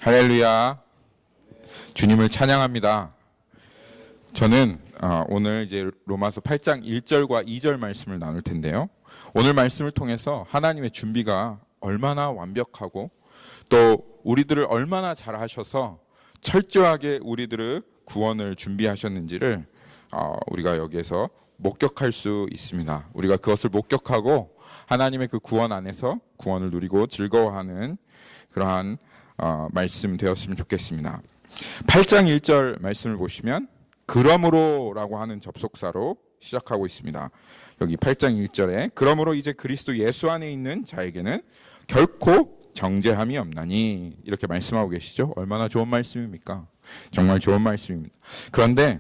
할렐루야. 주님을 찬양합니다. 저는 오늘 이제 로마서 8장 1절과 2절 말씀을 나눌 텐데요. 오늘 말씀을 통해서 하나님의 준비가 얼마나 완벽하고 또 우리들을 얼마나 잘 하셔서 철저하게 우리들의 구원을 준비하셨는지를 우리가 여기에서 목격할 수 있습니다. 우리가 그것을 목격하고 하나님의 그 구원 안에서 구원을 누리고 즐거워하는 그러한 말씀 되었으면 좋겠습니다. 8장 1절 말씀을 보시면 그러므로라고 하는 접속사로 시작하고 있습니다. 여기 8장 1절에 그러므로 이제 그리스도 예수 안에 있는 자에게는 결코 정죄함이 없나니 이렇게 말씀하고 계시죠. 얼마나 좋은 말씀입니까? 정말 좋은 말씀입니다. 그런데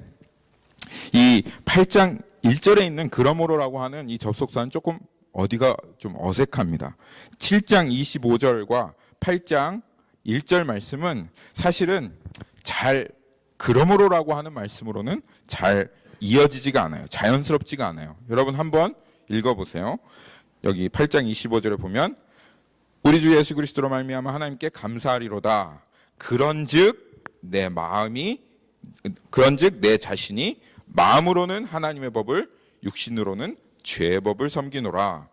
이 8장 1절에 있는 그러므로라고 하는 이 접속사는 조금 어디가 좀 어색합니다. 7장 25절과 8장 1절 말씀은 사실은 잘 그러므로라고 하는 말씀으로는 잘 이어지지가 않아요. 자연스럽지가 않아요. 여러분 한번 읽어보세요. 여기 8장 25절에 보면 우리 주 예수 그리스도로 말미암아 하나님께 감사하리로다. 그런즉 내 자신이 마음으로는 하나님의 법을 육신으로는 죄의 법을 섬기노라.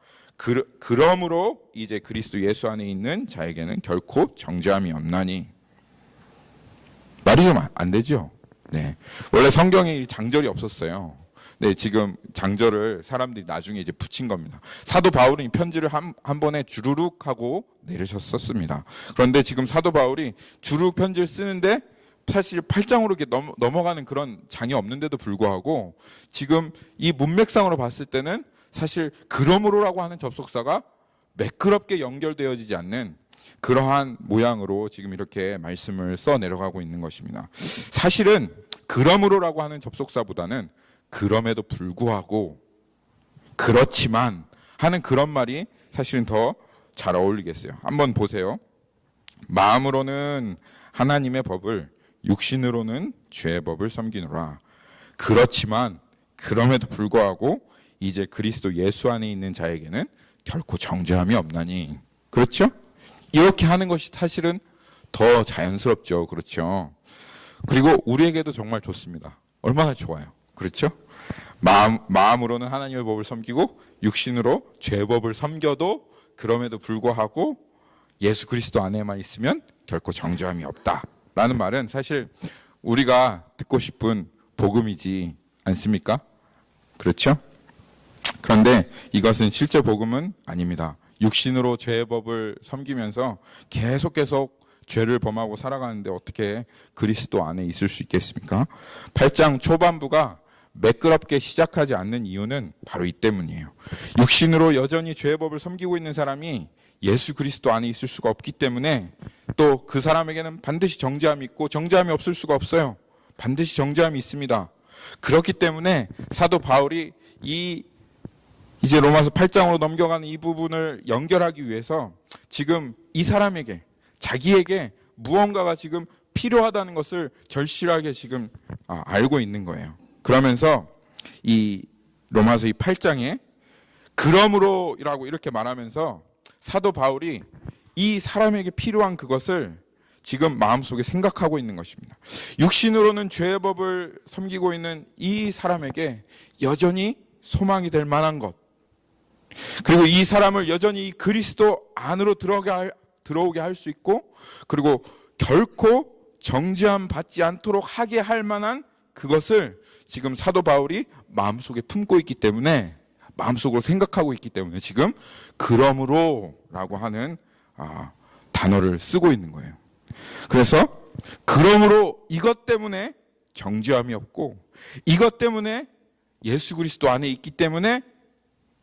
그러므로 이제 그리스도 예수 안에 있는 자에게는 결코 정죄함이 없나니. 말이 좀 안 되죠? 네. 원래 성경에 장절이 없었어요. 네, 지금 장절을 사람들이 나중에 이제 붙인 겁니다. 사도 바울은 이 편지를 한 번에 주르륵 하고 내리셨었습니다. 그런데 지금 사도 바울이 주르륵 편지를 쓰는데 사실 8장으로 이렇게 넘어가는 그런 장이 없는데도 불구하고 지금 이 문맥상으로 봤을 때는 사실 그러므로라고 하는 접속사가 매끄럽게 연결되어지지 않는 그러한 모양으로 지금 이렇게 말씀을 써 내려가고 있는 것입니다. 사실은 그러므로라고 하는 접속사보다는 그럼에도 불구하고 그렇지만 하는 그런 말이 사실은 더 잘 어울리겠어요. 한번 보세요. 마음으로는 하나님의 법을 육신으로는 죄의 법을 섬기노라. 그렇지만 그럼에도 불구하고 이제 그리스도 예수 안에 있는 자에게는 결코 정죄함이 없나니. 그렇죠? 이렇게 하는 것이 사실은 더 자연스럽죠. 그렇죠? 그리고 우리에게도 정말 좋습니다. 얼마나 좋아요. 그렇죠? 마음으로는 하나님의 법을 섬기고 육신으로 죄의 법을 섬겨도 그럼에도 불구하고 예수 그리스도 안에만 있으면 결코 정죄함이 없다라는 말은 사실 우리가 듣고 싶은 복음이지 않습니까? 그렇죠? 그런데 이것은 실제 복음은 아닙니다. 육신으로 죄의 법을 섬기면서 계속 죄를 범하고 살아가는데 어떻게 그리스도 안에 있을 수 있겠습니까? 8장 초반부가 매끄럽게 시작하지 않는 이유는 바로 이 때문이에요. 육신으로 여전히 죄의 법을 섬기고 있는 사람이 예수 그리스도 안에 있을 수가 없기 때문에 또 그 사람에게는 반드시 정죄함이 있고 정죄함이 없을 수가 없어요. 반드시 정죄함이 있습니다. 그렇기 때문에 사도 바울이 이제 로마서 8장으로 넘겨가는 이 부분을 연결하기 위해서 지금 이 사람에게 자기에게 무언가가 지금 필요하다는 것을 절실하게 지금 알고 있는 거예요. 그러면서 이 로마서 이 8장에 그러므로라고 이렇게 말하면서 사도 바울이 이 사람에게 필요한 그것을 지금 마음속에 생각하고 있는 것입니다. 육신으로는 죄의 법을 섬기고 있는 이 사람에게 여전히 소망이 될 만한 것, 그리고 이 사람을 여전히 그리스도 안으로 들어오게 할 수 있고, 그리고 결코 정죄함 받지 않도록 하게 할 만한 그것을 지금 사도 바울이 마음속에 품고 있기 때문에, 마음속으로 생각하고 있기 때문에 지금 그러므로라고 하는 단어를 쓰고 있는 거예요. 그래서 그러므로 이것 때문에 정죄함이 없고 이것 때문에 예수 그리스도 안에 있기 때문에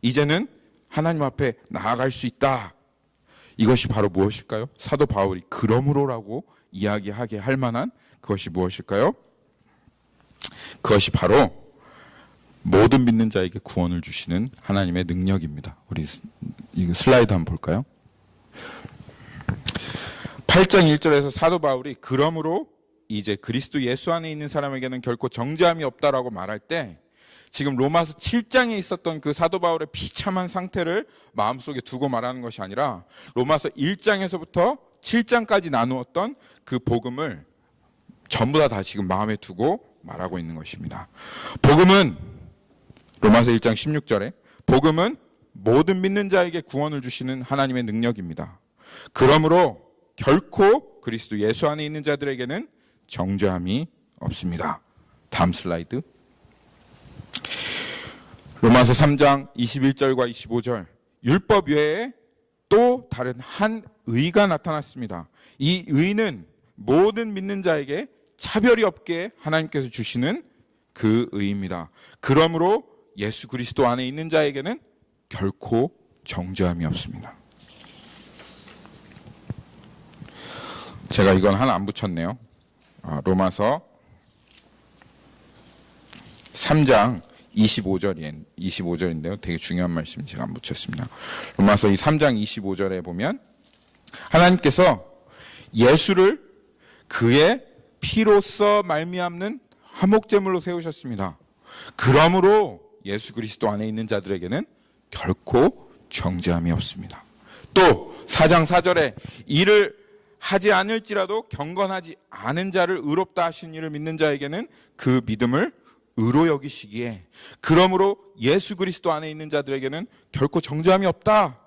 이제는 하나님 앞에 나아갈 수 있다. 이것이 바로 무엇일까요? 사도 바울이 그러므로라고 이야기하게 할 만한 그것이 무엇일까요? 그것이 바로 모든 믿는 자에게 구원을 주시는 하나님의 능력입니다. 우리 이거 슬라이드 한번 볼까요? 8장 1절에서 사도 바울이 그러므로 이제 그리스도 예수 안에 있는 사람에게는 결코 정죄함이 없다라고 말할 때 지금 로마서 7장에 있었던 그 사도 바울의 비참한 상태를 마음속에 두고 말하는 것이 아니라 로마서 1장에서부터 7장까지 나누었던 그 복음을 전부 다 지금 마음에 두고 말하고 있는 것입니다. 복음은 로마서 1장 16절에 복음은 모든 믿는 자에게 구원을 주시는 하나님의 능력입니다. 그러므로 결코 그리스도 예수 안에 있는 자들에게는 정죄함이 없습니다. 다음 슬라이드. 로마서 3장 21절과 25절. 율법 외에 또 다른 한 의가 나타났습니다. 이 의는 모든 믿는 자에게 차별이 없게 하나님께서 주시는 그 의입니다. 그러므로 예수 그리스도 안에 있는 자에게는 결코 정죄함이 없습니다. 제가 이건 하나 안 붙였네요. 로마서 3장 25절인데요. 되게 중요한 말씀 제가 안 붙였습니다. 로마서 이 3장 25절에 보면 하나님께서 예수를 그의 피로써 말미암는 화목제물로 세우셨습니다. 그러므로 예수 그리스도 안에 있는 자들에게는 결코 정죄함이 없습니다. 또 4장 4절에 이를 하지 않을지라도 경건하지 않은 자를 의롭다 하신 이를 믿는 자에게는 그 믿음을 의로 여기시기에 그러므로 예수 그리스도 안에 있는 자들에게는 결코 정죄함이 없다.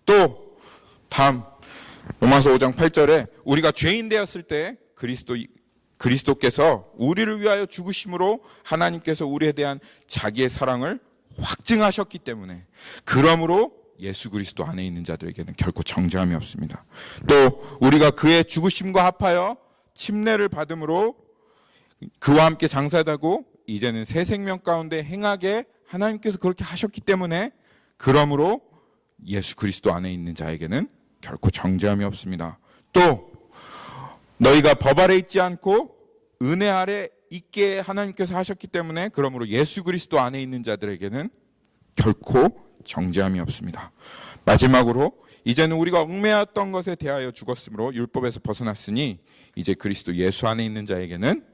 또 다음 로마서 5장 8절에 우리가 죄인 되었을 때 그리스도께서 우리를 위하여 죽으심으로 하나님께서 우리에 대한 자기의 사랑을 확증하셨기 때문에 그러므로 예수 그리스도 안에 있는 자들에게는 결코 정죄함이 없습니다. 또 우리가 그의 죽으심과 합하여 침례를 받음으로 그와 함께 장사되고 이제는 새 생명 가운데 행하게 하나님께서 그렇게 하셨기 때문에 그러므로 예수 그리스도 안에 있는 자에게는 결코 정죄함이 없습니다. 또 너희가 법 아래 있지 않고 은혜 아래 있게 하나님께서 하셨기 때문에 그러므로 예수 그리스도 안에 있는 자들에게는 결코 정죄함이 없습니다. 마지막으로 이제는 우리가 얽매였던 것에 대하여 죽었으므로 율법에서 벗어났으니 이제 그리스도 예수 안에 있는 자에게는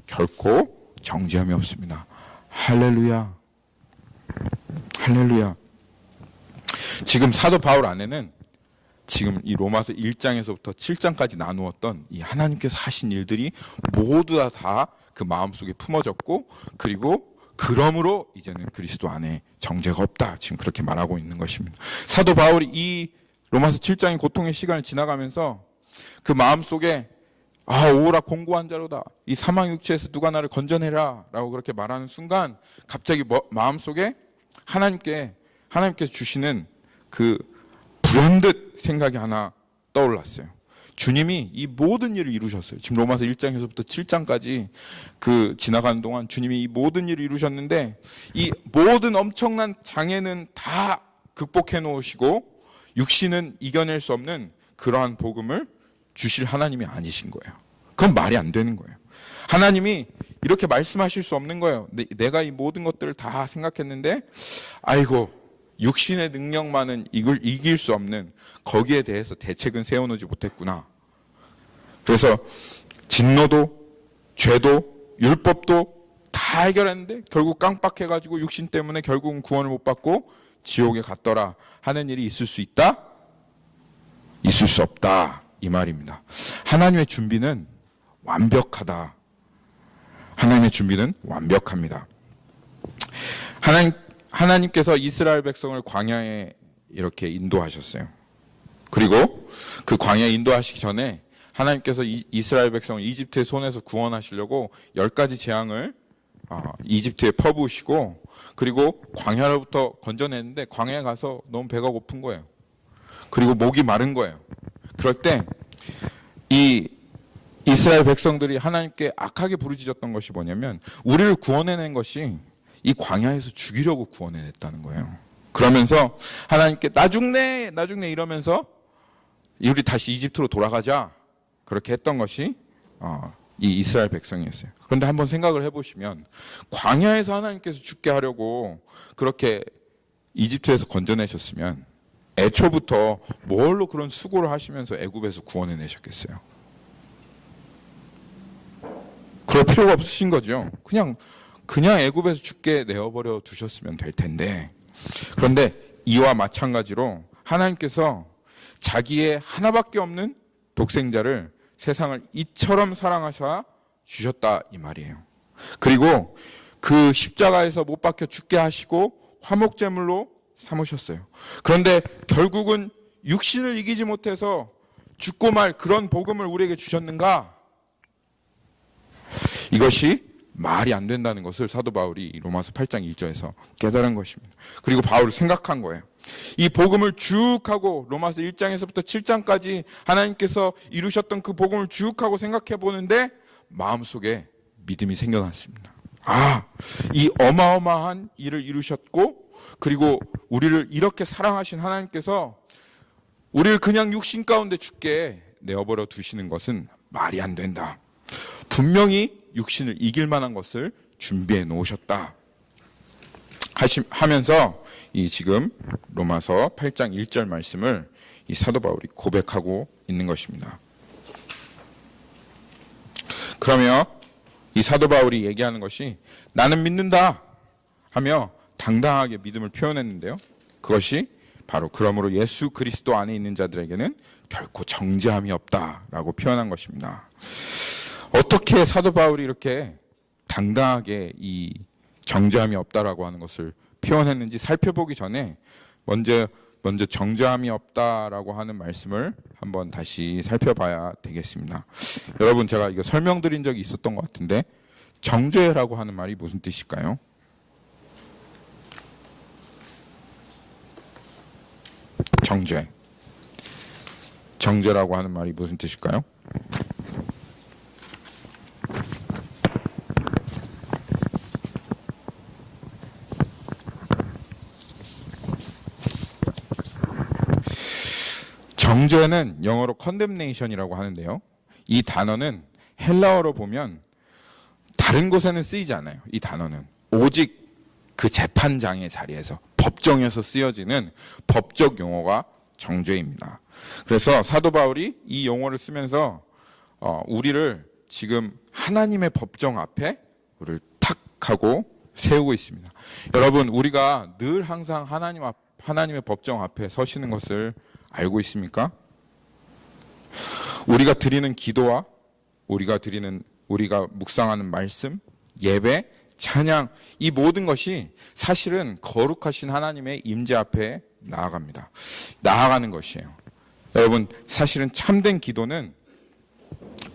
결코 정죄함이 없습니다. 할렐루야. 할렐루야. 지금 사도 바울 안에는 지금 이 로마서 1장에서부터 7장까지 나누었던 이 하나님께서 하신 일들이 모두 다 그 마음속에 품어졌고 그리고 그러므로 이제는 그리스도 안에 정죄가 없다. 지금 그렇게 말하고 있는 것입니다. 사도 바울이 이 로마서 7장의 고통의 시간을 지나가면서 그 마음속에 오라 공고한 자로다. 이 사망 육체에서 누가 나를 건져내라 라고 그렇게 말하는 순간 갑자기 마음속에 하나님께서 주시는 그 불현듯 생각이 하나 떠올랐어요. 주님이 이 모든 일을 이루셨어요. 지금 로마서 1장에서부터 7장까지 그 지나가는 동안 주님이 이 모든 일을 이루셨는데 이 모든 엄청난 장애는 다 극복해 놓으시고 육신은 이겨낼 수 없는 그러한 복음을 주실 하나님이 아니신 거예요. 그건 말이 안 되는 거예요. 하나님이 이렇게 말씀하실 수 없는 거예요. 내가 이 모든 것들을 다 생각했는데 아이고 육신의 능력만은 이걸 이길 수 없는 거기에 대해서 대책은 세워놓지 못했구나. 그래서 진노도 죄도 율법도 다 해결했는데 결국 깜빡해가지고 육신 때문에 결국은 구원을 못 받고 지옥에 갔더라 하는 일이 있을 수 있다? 있을 수 없다. 이 말입니다. 하나님의 준비는 완벽하다. 하나님의 준비는 완벽합니다. 하나님께서 이스라엘 백성을 광야에 이렇게 인도하셨어요. 그리고 그 광야에 인도하시기 전에 하나님께서 이스라엘 백성을 이집트의 손에서 구원하시려고 10가지 재앙을 이집트에 퍼부으시고 그리고 광야로부터 건져냈는데 광야에 가서 너무 배가 고픈 거예요. 그리고 목이 마른 거예요. 그럴 때 이 이스라엘 백성들이 하나님께 악하게 부르짖었던 것이 뭐냐면 우리를 구원해낸 것이 이 광야에서 죽이려고 구원해냈다는 거예요. 그러면서 하나님께 나 죽네 이러면서 우리 다시 이집트로 돌아가자 그렇게 했던 것이 이 이스라엘 백성이었어요. 그런데 한번 생각을 해보시면 광야에서 하나님께서 죽게 하려고 그렇게 이집트에서 건져내셨으면 애초부터 뭘로 그런 수고를 하시면서 애굽에서 구원해내셨겠어요. 그럴 필요가 없으신 거죠. 그냥 애굽에서 죽게 내어버려 두셨으면 될 텐데 그런데 이와 마찬가지로 하나님께서 자기의 하나밖에 없는 독생자를 세상을 이처럼 사랑하사 주셨다 이 말이에요. 그리고 그 십자가에서 못 박혀 죽게 하시고 화목제물로 삼으셨어요. 그런데 결국은 육신을 이기지 못해서 죽고 말 그런 복음을 우리에게 주셨는가? 이것이 말이 안 된다는 것을 사도 바울이 로마서 8장 1절에서 깨달은 것입니다. 그리고 바울이 생각한 거예요. 이 복음을 쭉 하고 로마서 1장에서부터 7장까지 하나님께서 이루셨던 그 복음을 쭉 하고 생각해 보는데 마음속에 믿음이 생겨났습니다. 이 어마어마한 일을 이루셨고 그리고 우리를 이렇게 사랑하신 하나님께서 우리를 그냥 육신 가운데 죽게 내어버려 두시는 것은 말이 안 된다. 분명히 육신을 이길 만한 것을 준비해 놓으셨다 하면서 이 지금 로마서 8장 1절 말씀을 이 사도 바울이 고백하고 있는 것입니다. 그러면 이 사도 바울이 얘기하는 것이 나는 믿는다 하며 당당하게 믿음을 표현했는데요. 그것이 바로 그러므로 예수 그리스도 안에 있는 자들에게는 결코 정죄함이 없다라고 표현한 것입니다. 어떻게 사도 바울이 이렇게 당당하게 이 정죄함이 없다라고 하는 것을 표현했는지 살펴보기 전에 먼저 정죄함이 없다라고 하는 말씀을 한번 다시 살펴봐야 되겠습니다. 여러분 제가 이거 설명드린 적이 있었던 것 같은데 정죄라고 하는 말이 무슨 뜻일까요? 정죄라고 하는 말이 무슨 뜻일까요? 정죄는 영어로 condemnation이라고 하는데요. 이 단어는 헬라어로 보면 다른 곳에는 쓰이지 않아요. 이 단어는 오직 그 재판장의 자리에서 법정에서 쓰여지는 법적 용어가 정죄입니다. 그래서 사도 바울이 이 용어를 쓰면서 우리를 지금 하나님의 법정 앞에 우리를 탁 하고 세우고 있습니다. 여러분 우리가 늘 항상 하나님의 법정 앞에 서시는 것을 알고 있습니까? 우리가 드리는 기도와 우리가 묵상하는 말씀, 예배, 찬양 이 모든 것이 사실은 거룩하신 하나님의 임재 앞에 나아가는 것이에요. 여러분 사실은 참된 기도는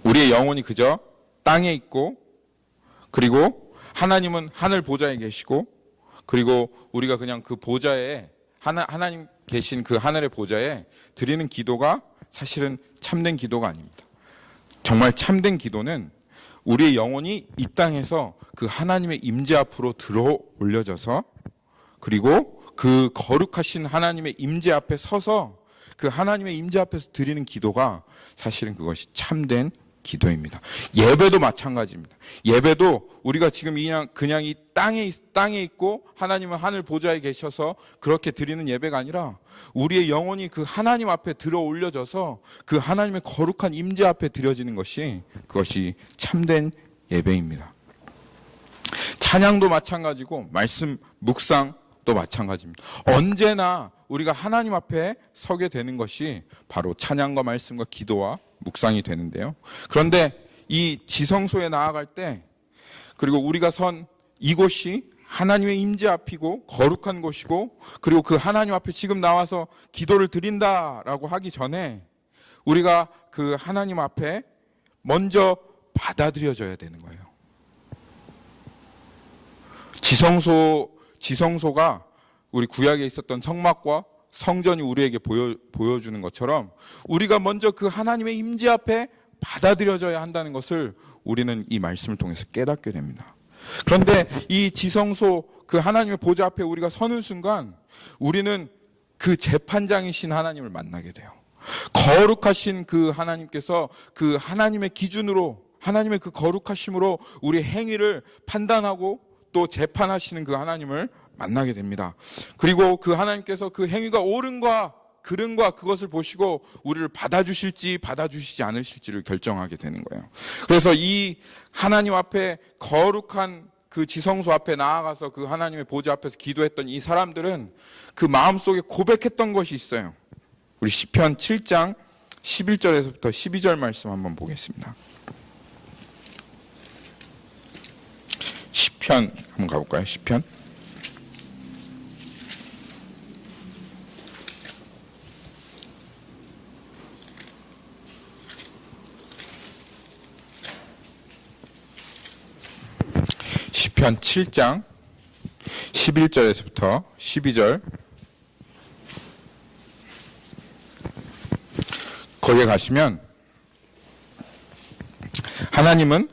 우리의 영혼이 그저 땅에 있고 그리고 하나님은 하늘 보좌에 계시고 그리고 우리가 그냥 그 보좌에 하나님 계신 그 하늘의 보좌에 드리는 기도가 사실은 참된 기도가 아닙니다. 정말 참된 기도는 우리의 영혼이 이 땅에서 그 하나님의 임재 앞으로 들어 올려져서 그리고 그 거룩하신 하나님의 임재 앞에 서서 그 하나님의 임재 앞에서 드리는 기도가 사실은 그것이 참된 기도입니다. 예배도 마찬가지입니다. 예배도 우리가 지금 그냥 이 땅에 있고 하나님은 하늘 보좌에 계셔서 그렇게 드리는 예배가 아니라 우리의 영혼이 그 하나님 앞에 들어 올려져서 그 하나님의 거룩한 임재 앞에 드려지는 것이 그것이 참된 예배입니다. 찬양도 마찬가지고 말씀 묵상도 마찬가지입니다. 언제나 우리가 하나님 앞에 서게 되는 것이 바로 찬양과 말씀과 기도와 묵상이 되는데요. 그런데 이 지성소에 나아갈 때 그리고 우리가 선 이곳이 하나님의 임재 앞이고 거룩한 곳이고 그리고 그 하나님 앞에 지금 나와서 기도를 드린다라고 하기 전에 우리가 그 하나님 앞에 먼저 받아들여져야 되는 거예요. 지성소가 우리 구약에 있었던 성막과 성전이 우리에게 보여주는 것처럼 우리가 먼저 그 하나님의 임재 앞에 받아들여져야 한다는 것을 우리는 이 말씀을 통해서 깨닫게 됩니다. 그런데 이 지성소 그 하나님의 보좌 앞에 우리가 서는 순간 우리는 그 재판장이신 하나님을 만나게 돼요. 거룩하신 그 하나님께서 그 하나님의 기준으로 하나님의 그 거룩하심으로 우리의 행위를 판단하고 또 재판하시는 그 하나님을 만나게 됩니다. 그리고 그 하나님께서 그 행위가 옳은가 그른가 그것을 보시고 우리를 받아주실지 받아주시지 않으실지를 결정하게 되는 거예요. 그래서 이 하나님 앞에 거룩한 그 지성소 앞에 나아가서 그 하나님의 보좌 앞에서 기도했던 이 사람들은 그 마음속에 고백했던 것이 있어요. 우리 시편 7장 11절에서부터 12절 말씀 한번 보겠습니다. 시편 한번 가볼까요? 시편 7장 11절에서부터 12절 거기에 가시면 하나님은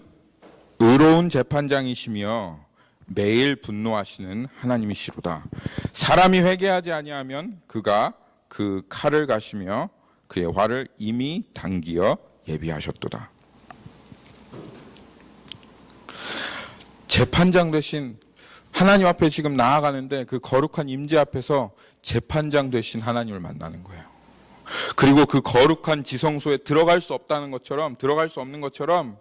의로운 재판장이시며 매일 분노하시는 하나님이시로다. 사람이 회개하지 아니하면 그가 그 칼을 가시며 그의 화를 이미 당기어 예비하셨도다. 재판장 되신 하나님 앞에 지금 나아가는데 그 거룩한 임재 앞에서 재판장 되신 하나님을 만나는 거예요. 그리고 그 거룩한 지성소에 들어갈 수 없는 것처럼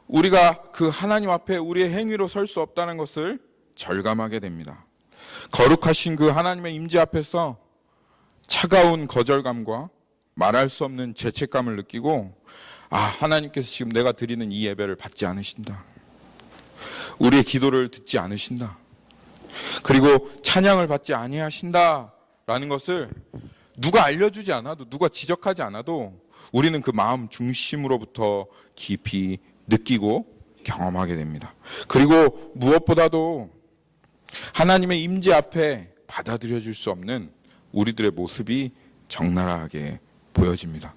우리가 그 하나님 앞에 우리의 행위로 설 수 없다는 것을 절감하게 됩니다. 거룩하신 그 하나님의 임재 앞에서 차가운 거절감과 말할 수 없는 죄책감을 느끼고 하나님께서 지금 내가 드리는 이 예배를 받지 않으신다. 우리의 기도를 듣지 않으신다. 그리고 찬양을 받지 아니하신다라는 것을 누가 알려주지 않아도, 누가 지적하지 않아도 우리는 그 마음 중심으로부터 깊이 느끼고 경험하게 됩니다. 그리고 무엇보다도 하나님의 임재 앞에 받아들여질 수 없는 우리들의 모습이 적나라하게 보여집니다.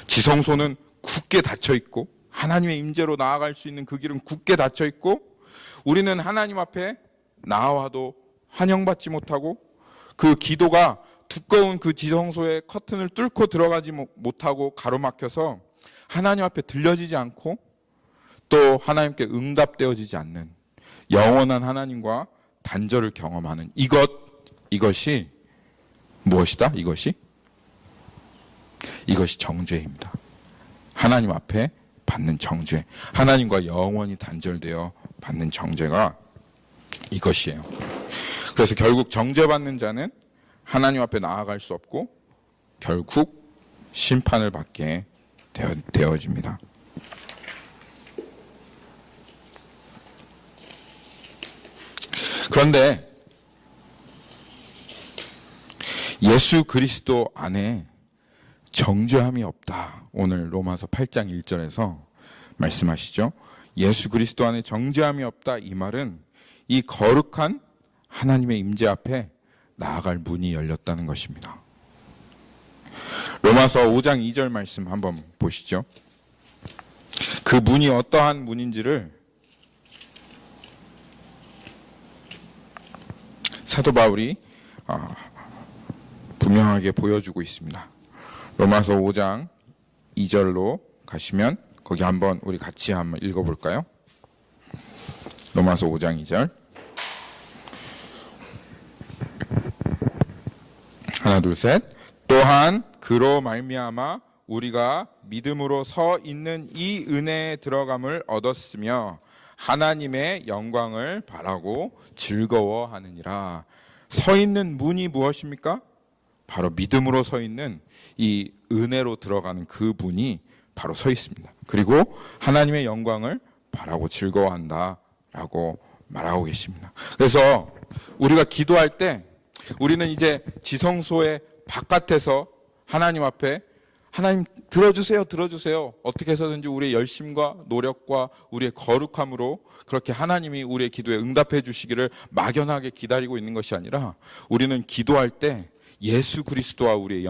지성소는 굳게 닫혀 있고 하나님의 임재로 나아갈 수 있는 그 길은 굳게 닫혀 있고 우리는 하나님 앞에 나와도 환영받지 못하고 그 기도가 두꺼운 그 지성소의 커튼을 뚫고 들어가지 못하고 가로막혀서 하나님 앞에 들려지지 않고 또 하나님께 응답되어지지 않는 영원한 하나님과 단절을 경험하는 이것이 무엇이다? 이것이 정죄입니다. 하나님 앞에 받는 정죄, 하나님과 영원히 단절되어 받는 정죄가 이것이에요. 그래서 결국 정죄받는 자는 하나님 앞에 나아갈 수 없고 결국 심판을 받게 되어집니다. 그런데 예수 그리스도 안에 정죄함이 없다. 오늘 로마서 8장 1절에서 말씀하시죠. 예수 그리스도 안에 정죄함이 없다. 이 말은 이 거룩한 하나님의 임재 앞에 나아갈 문이 열렸다는 것입니다. 로마서 5장 2절 말씀 한번 보시죠. 그 문이 어떠한 문인지를 사도 바울이 분명하게 보여주고 있습니다. 로마서 5장 2절로 가시면 거기 한번 우리 같이 한번 읽어볼까요? 로마서 5장 2절 하나 둘 셋. 또한 그로 말미암아 우리가 믿음으로 서 있는 이 은혜에 들어감을 얻었으며 하나님의 영광을 바라고 즐거워하느니라. 서 있는 문이 무엇입니까? 바로 믿음으로 서 있는 이 은혜로 들어가는 그 문이 바로 서 있습니다. 그리고 하나님의 영광을 바라고 즐거워한다라고 말하고 계십니다. 그래서 우리가 기도할 때 우리는 이제 지성소의 바깥에서 하나님 앞에 하나님 들어주세요. 어떻게 해서든지 우리의 열심과 노력과 우리의 거룩함으로 그렇게 하나님이 우리의 기도에 응답해 주시기를 막연하게 기다리고 있는 것이 아니라 우리는 기도할 때 예수 그리스도와 우리의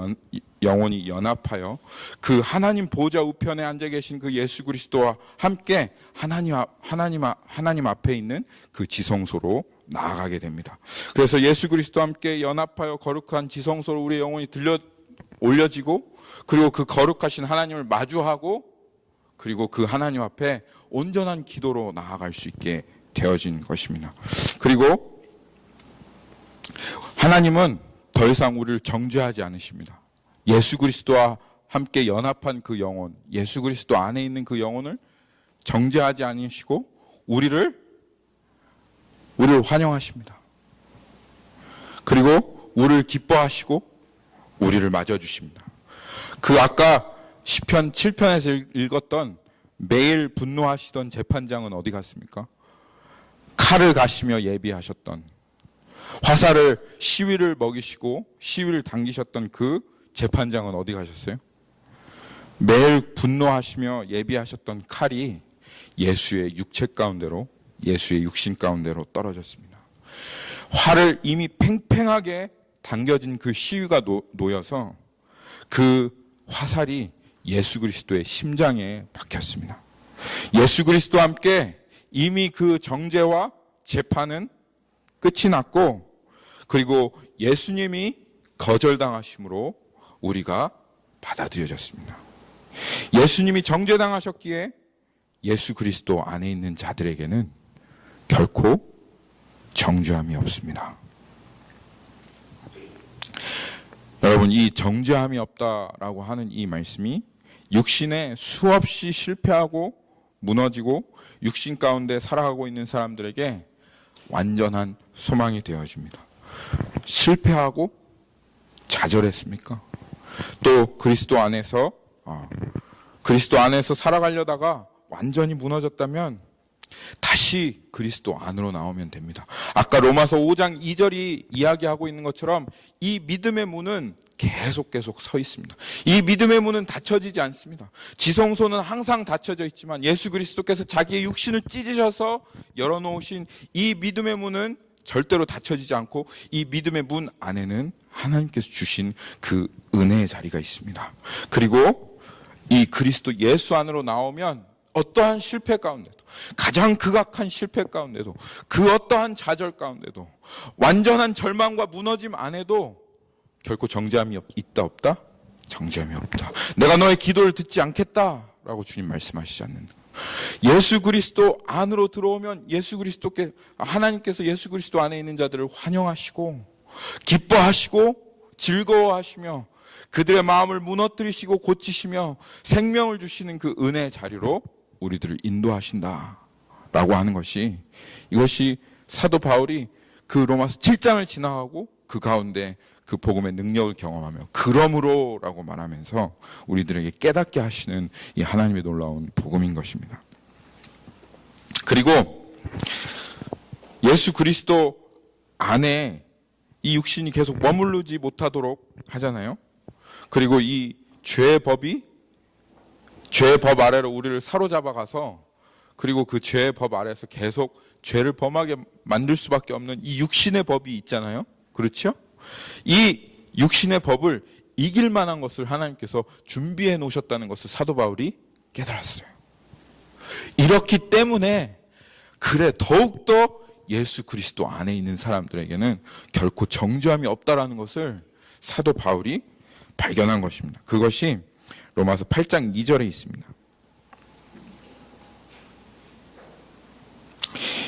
영혼이 연합하여 그 하나님 보좌 우편에 앉아 계신 그 예수 그리스도와 함께 하나님 앞에 있는 그 지성소로 나아가게 됩니다. 그래서 예수 그리스도와 함께 연합하여 거룩한 지성소로 우리의 영혼이 올려지고 그리고 그 거룩하신 하나님을 마주하고 그리고 그 하나님 앞에 온전한 기도로 나아갈 수 있게 되어진 것입니다. 그리고 하나님은 더 이상 우리를 정죄하지 않으십니다. 예수 그리스도와 함께 연합한 그 영혼, 예수 그리스도 안에 있는 그 영혼을 정죄하지 않으시고 우리를 환영하십니다. 그리고 우리를 기뻐하시고 우리를 맞아주십니다. 그 아까 시편 7편에서 읽었던 매일 분노하시던 재판장은 어디 갔습니까? 칼을 가시며 예비하셨던, 화살을, 시위를 먹이시고 시위를 당기셨던 그 재판장은 어디 가셨어요? 매일 분노하시며 예비하셨던 칼이 예수의 육체 가운데로, 예수의 육신 가운데로 떨어졌습니다. 활을 이미 팽팽하게 당겨진 그 시위가 놓여서 그 화살이 예수 그리스도의 심장에 박혔습니다. 예수 그리스도와 함께 이미 그 정죄와 재판은 끝이 났고, 그리고 예수님이 거절당하심으로 우리가 받아들여졌습니다. 예수님이 정죄당하셨기에 예수 그리스도 안에 있는 자들에게는 결코 정죄함이 없습니다. 여러분, 이 정죄함이 없다라고 하는 이 말씀이 육신에 수없이 실패하고 무너지고 육신 가운데 살아가고 있는 사람들에게 완전한 소망이 되어집니다. 실패하고 좌절했습니까? 또 그리스도 안에서 살아가려다가 완전히 무너졌다면 다시 그리스도 안으로 나오면 됩니다. 아까 로마서 5장 2절이 이야기하고 있는 것처럼 이 믿음의 문은 계속 서 있습니다. 이 믿음의 문은 닫혀지지 않습니다. 지성소는 항상 닫혀져 있지만 예수 그리스도께서 자기의 육신을 찢으셔서 열어놓으신 이 믿음의 문은 절대로 닫혀지지 않고, 이 믿음의 문 안에는 하나님께서 주신 그 은혜의 자리가 있습니다. 그리고 이 그리스도 예수 안으로 나오면 어떠한 실패 가운데도, 가장 극악한 실패 가운데도, 그 어떠한 좌절 가운데도, 완전한 절망과 무너짐 안에도 결코 정죄함이 있다 없다? 정죄함이 없다. 내가 너의 기도를 듣지 않겠다라고 주님 말씀하시지 않는다. 예수 그리스도 안으로 들어오면 하나님께서 예수 그리스도 안에 있는 자들을 환영하시고 기뻐하시고 즐거워하시며 그들의 마음을 무너뜨리시고 고치시며 생명을 주시는 그 은혜의 자리로 우리들을 인도하신다라고 하는 것이, 이것이 사도 바울이 그 로마서 7장을 지나가고 그 가운데 그 복음의 능력을 경험하며 그러므로라고 말하면서 우리들에게 깨닫게 하시는 이 하나님의 놀라운 복음인 것입니다. 그리고 예수 그리스도 안에 이 육신이 계속 머무르지 못하도록 하잖아요. 그리고 이 죄의 법 아래로 우리를 사로잡아 가서, 그리고 그 죄의 법 아래에서 계속 죄를 범하게 만들 수밖에 없는 이 육신의 법이 있잖아요. 그렇죠? 이 육신의 법을 이길 만한 것을 하나님께서 준비해 놓으셨다는 것을 사도 바울이 깨달았어요. 이렇기 때문에 더욱더 예수 그리스도 안에 있는 사람들에게는 결코 정죄함이 없다라는 것을 사도 바울이 발견한 것입니다. 그것이 로마서 8장 2절에 있습니다.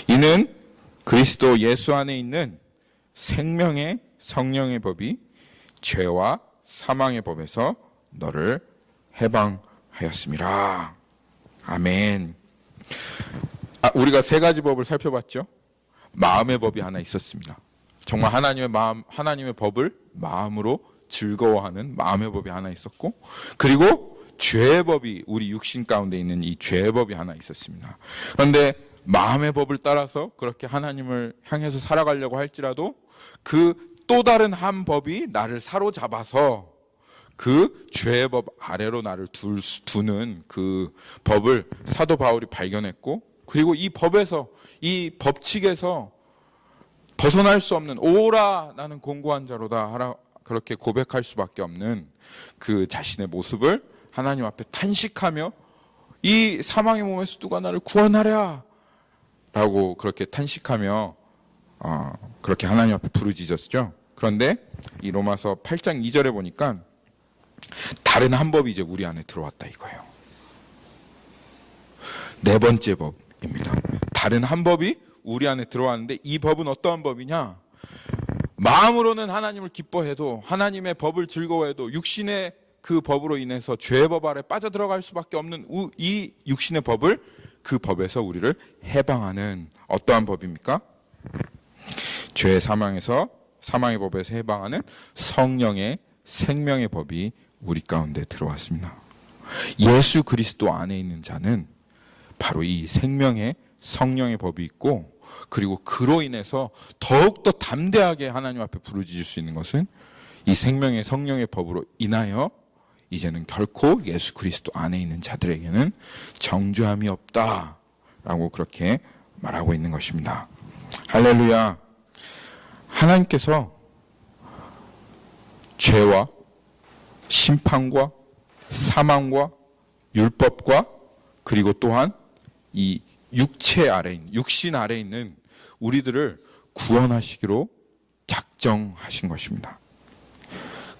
이는 그리스도 예수 안에 있는 생명의 성령의 법이 죄와 사망의 법에서 너를 해방하였음이라. 아멘. 우리가 세 가지 법을 살펴봤죠. 마음의 법이 하나 있었습니다. 정말 하나님의 법을 마음으로 즐거워하는 마음의 법이 하나 있었고, 그리고 죄의 법이, 우리 육신 가운데 있는 이 죄의 법이 하나 있었습니다. 그런데 마음의 법을 따라서 그렇게 하나님을 향해서 살아가려고 할지라도 그 또 다른 한 법이 나를 사로잡아서 그 죄의 법 아래로 나를 두는 그 법을 사도 바울이 발견했고, 그리고 이 법에서, 이 법칙에서 벗어날 수 없는, 오라 나는 공고한 자로다 하라, 그렇게 고백할 수밖에 없는 그 자신의 모습을 하나님 앞에 탄식하며, 이 사망의 몸에서 누가 나를 구원하랴 라고 그렇게 탄식하며 그렇게 하나님 앞에 부르짖었죠. 그런데 이 로마서 8장 2절에 보니까 다른 한 법이 이제 우리 안에 들어왔다 이거예요. 네 번째 법입니다. 다른 한 법이 우리 안에 들어왔는데, 이 법은 어떠한 법이냐? 마음으로는 하나님을 기뻐해도, 하나님의 법을 즐거워해도 육신의 그 법으로 인해서 죄의 법 아래 빠져들어갈 수밖에 없는 이 육신의 법을, 그 법에서 우리를 해방하는 어떠한 법입니까? 죄의 사망의 법에서 해방하는 성령의 생명의 법이 우리 가운데 들어왔습니다. 예수 그리스도 안에 있는 자는 바로 이 생명의 성령의 법이 있고, 그리고 그로 인해서 더욱더 담대하게 하나님 앞에 부르짖을 수 있는 것은 이 생명의 성령의 법으로 인하여 이제는 결코 예수 그리스도 안에 있는 자들에게는 정죄함이 없다라고 그렇게 말하고 있는 것입니다. 할렐루야. 하나님께서 죄와 심판과 사망과 율법과 그리고 또한 이 육체 아래 있는, 육신 아래 있는 우리들을 구원하시기로 작정하신 것입니다.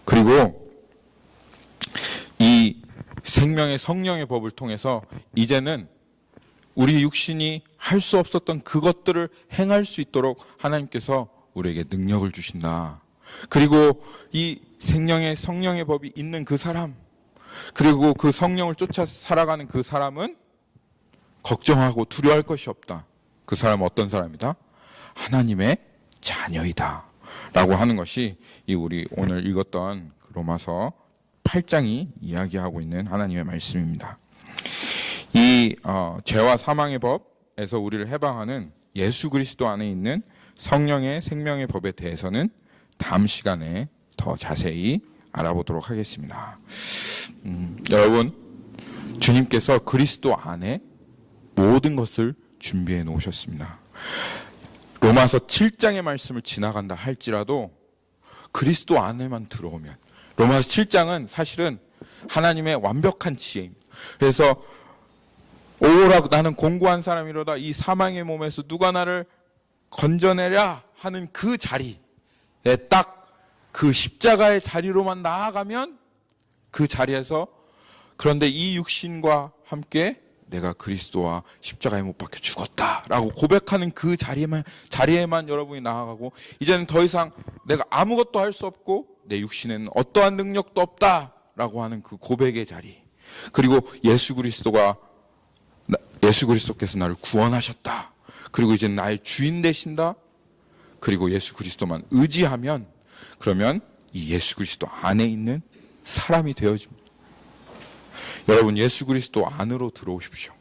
그리고 이 생명의 성령의 법을 통해서 이제는 우리 육신이 할 수 없었던 그것들을 행할 수 있도록 하나님께서 우리에게 능력을 주신다. 그리고 이 생명의 성령의 법이 있는 그 사람, 그리고 그 성령을 쫓아 살아가는 그 사람은 걱정하고 두려워할 것이 없다. 그 사람은 어떤 사람이다? 하나님의 자녀이다 라고 하는 것이 이 우리 오늘 읽었던 로마서 8장이 이야기하고 있는 하나님의 말씀입니다. 이 죄와 사망의 법에서 우리를 해방하는 예수 그리스도 안에 있는 성령의 생명의 법에 대해서는 다음 시간에 더 자세히 알아보도록 하겠습니다. 여러분, 주님께서 그리스도 안에 모든 것을 준비해 놓으셨습니다. 로마서 7장의 말씀을 지나간다 할지라도 그리스도 안에만 들어오면, 로마서 7장은 사실은 하나님의 완벽한 지혜입니다. 그래서 오라 나는 공고한 사람이로다, 이 사망의 몸에서 누가 나를 건져내랴 하는 그 자리에 딱 그 십자가의 자리로만 나아가면 그 자리에서, 그런데 이 육신과 함께 내가 그리스도와 십자가에 못 박혀 죽었다라고 고백하는 그 자리에만 여러분이 나아가고, 이제는 더 이상 내가 아무것도 할 수 없고 내 육신에는 어떠한 능력도 없다라고 하는 그 고백의 자리, 그리고 예수 그리스도께서 나를 구원하셨다, 그리고 이제 나의 주인 되신다, 그리고 예수 그리스도만 의지하면, 그러면 이 예수 그리스도 안에 있는 사람이 되어집니다. 여러분, 예수 그리스도 안으로 들어오십시오.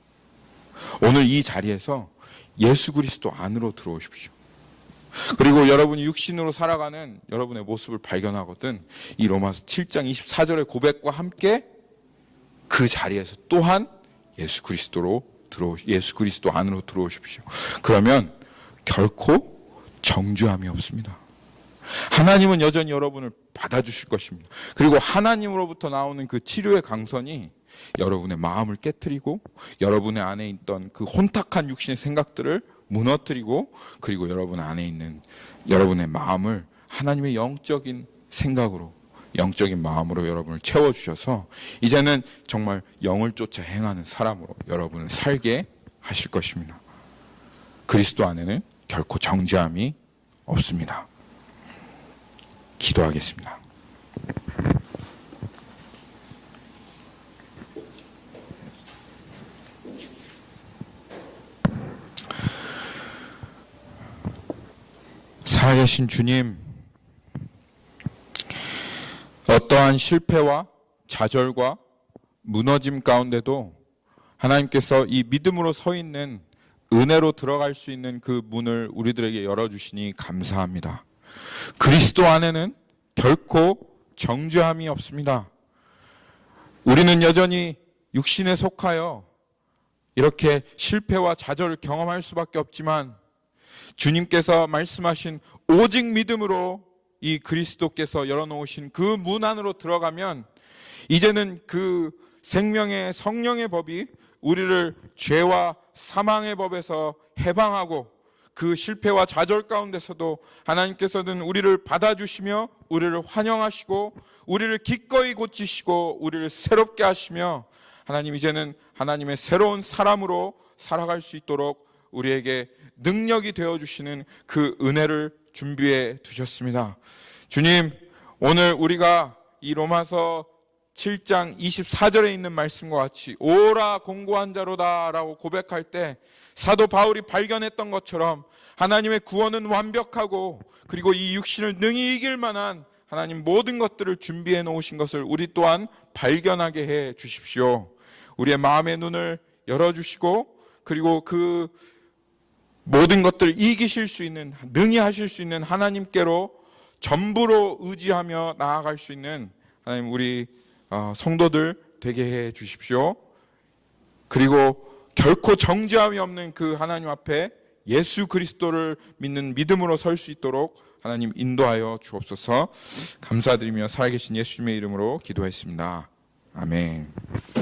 오늘 이 자리에서 예수 그리스도 안으로 들어오십시오. 그리고 여러분이 육신으로 살아가는 여러분의 모습을 발견하거든 이 로마서 7장 24절의 고백과 함께 그 자리에서 또한 예수 그리스도 안으로 들어오십시오. 그러면 결코 정죄함이 없습니다. 하나님은 여전히 여러분을 받아주실 것입니다. 그리고 하나님으로부터 나오는 그 치료의 강선이 여러분의 마음을 깨트리고 여러분의 안에 있던 그 혼탁한 육신의 생각들을 무너뜨리고, 그리고 여러분 안에 있는 여러분의 마음을 하나님의 영적인 생각으로, 영적인 마음으로 여러분을 채워주셔서 이제는 정말 영을 쫓아 행하는 사람으로 여러분을 살게 하실 것입니다. 그리스도 안에는 결코 정죄함이 없습니다. 기도하겠습니다. 살아계신 주님, 어떠한 실패와 좌절과 무너짐 가운데도 하나님께서 이 믿음으로 서 있는 은혜로 들어갈 수 있는 그 문을 우리들에게 열어주시니 감사합니다. 그리스도 안에는 결코 정죄함이 없습니다. 우리는 여전히 육신에 속하여 이렇게 실패와 좌절을 경험할 수밖에 없지만, 주님께서 말씀하신 오직 믿음으로 이 그리스도께서 열어놓으신 그 문 안으로 들어가면 이제는 그 생명의 성령의 법이 우리를 죄와 사망의 법에서 해방하고, 그 실패와 좌절 가운데서도 하나님께서는 우리를 받아주시며 우리를 환영하시고 우리를 기꺼이 고치시고 우리를 새롭게 하시며, 하나님 이제는 하나님의 새로운 사람으로 살아갈 수 있도록 우리에게 능력이 되어주시는 그 은혜를 준비해 두셨습니다. 주님, 오늘 우리가 이 로마서 7장 24절에 있는 말씀과 같이 오라 공고한 자로다 라고 고백할 때 사도 바울이 발견했던 것처럼 하나님의 구원은 완벽하고, 그리고 이 육신을 능히 이길 만한 하나님 모든 것들을 준비해 놓으신 것을 우리 또한 발견하게 해 주십시오. 우리의 마음의 눈을 열어주시고, 그리고 그 모든 것들을 이기실 수 있는, 능히 하실 수 있는 하나님께로 전부로 의지하며 나아갈 수 있는 하나님, 우리 성도들 되게 해 주십시오. 그리고 결코 정죄함이 없는 그 하나님 앞에 예수 그리스도를 믿는 믿음으로 설 수 있도록 하나님 인도하여 주옵소서. 감사드리며 살아계신 예수님의 이름으로 기도했습니다. 아멘.